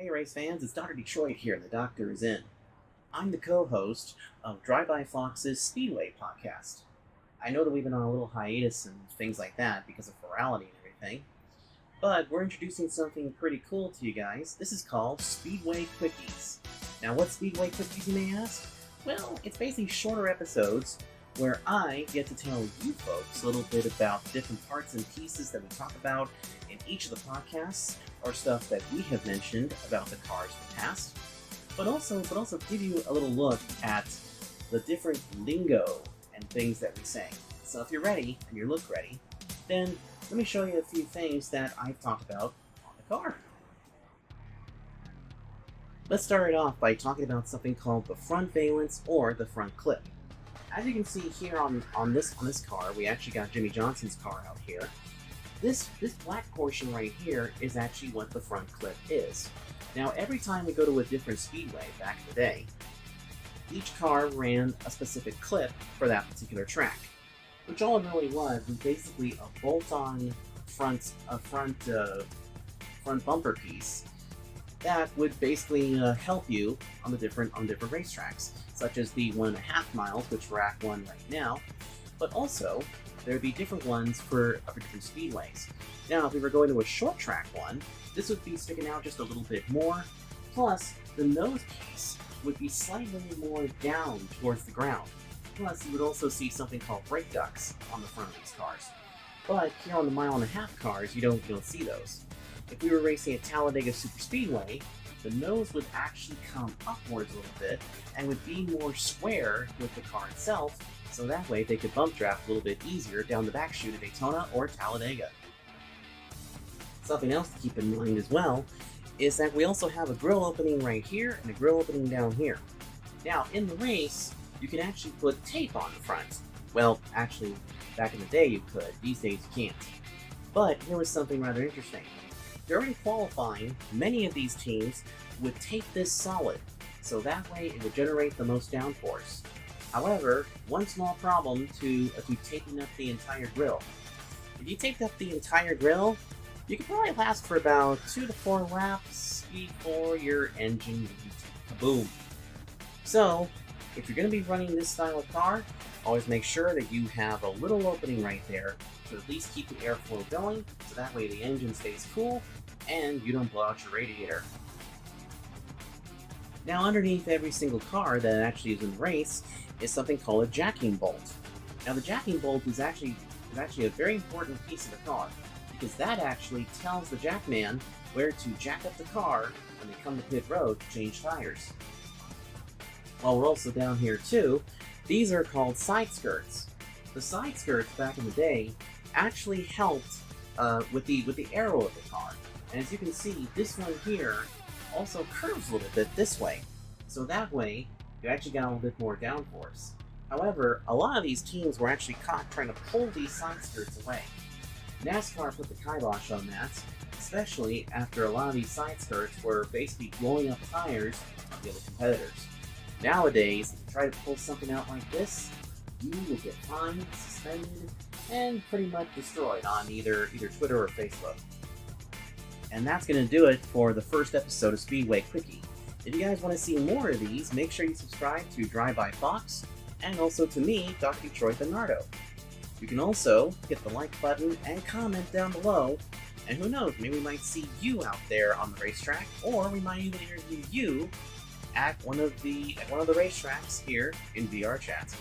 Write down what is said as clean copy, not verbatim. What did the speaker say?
Hey race fans, it's Dr. Detroit here, and the doctor is in. I'm the co-host of Drive-By Fox's Speedway podcast. I know that we've been on a little hiatus and things like that because of virality and everything, but we're introducing something pretty cool to you guys. This is called Speedway Quickies. Now what's Speedway Quickies, you may ask? Well, it's basically shorter episodes where I get to tell you folks a little bit about different parts and pieces that we talk about in each of the podcasts, or stuff that we have mentioned about the cars in the past, but also give you a little look at the different lingo and things that we say. So if you're ready, and you look ready, then let me show you a few things that I've talked about on the car. Let's start it off by talking about something called the front valence or the front clip. As you can see here on this car, we actually got Jimmy Johnson's car out here. This black portion right here is actually what the front clip is. Now every time we go to a different speedway back in the day, each car ran a specific clip for that particular track. Which all it really was basically a bolt-on front bumper piece that would basically help you on different racetracks, such as the 1.5 miles, which we're at one right now, but also there would be different ones for different speedways. Now, if we were going to a short track one, this would be sticking out just a little bit more, plus the nose piece would be slightly more down towards the ground. Plus, you would also see something called brake ducts on the front of these cars. But here on the 1.5 mile cars, you don't see those. If we were racing at Talladega Superspeedway, the nose would actually come upwards a little bit and would be more square with the car itself, so that way they could bump draft a little bit easier down the back chute at Daytona or Talladega. Something else to keep in mind as well is that we also have a grill opening right here and a grill opening down here. Now, in the race, you can actually put tape on the front. Well, actually, back in the day you could. These days you can't. But here was something rather interesting. During qualifying, many of these teams would tape this solid, so that way it would generate the most downforce. However, one small problem to taping up the entire grill. If you taped up the entire grill, you could probably last for about 2 to 4 laps before your engine would kaboom. So, if you're going to be running this style of car, always make sure that you have a little opening right there to at least keep the airflow going, so that way the engine stays cool and you don't blow out your radiator. Now, underneath every single car that actually is in the race is something called a jacking bolt. Now, the jacking bolt is actually a very important piece of the car, because that actually tells the jackman where to jack up the car when they come to pit road to change tires. While we're also down here too, these are called side skirts. The side skirts back in the day actually helped with the aero of the car. And as you can see, this one here also curves a little bit this way. So that way, you actually got a little bit more downforce. However, a lot of these teams were actually caught trying to pull these side skirts away. NASCAR put the kibosh on that, especially after a lot of these side skirts were basically blowing up tires of the other competitors. Nowadays, if you try to pull something out like this, you will get fined, suspended, and pretty much destroyed on either Twitter or Facebook. And that's going to do it for the first episode of Speedway Quickie. If you guys want to see more of these, make sure you subscribe to Drive-By Fox, and also to me, Dr. Detroit Bernardo. You can also hit the like button and comment down below, and who knows, maybe we might see you out there on the racetrack, or we might even interview you at one of the racetracks here in VR Chat.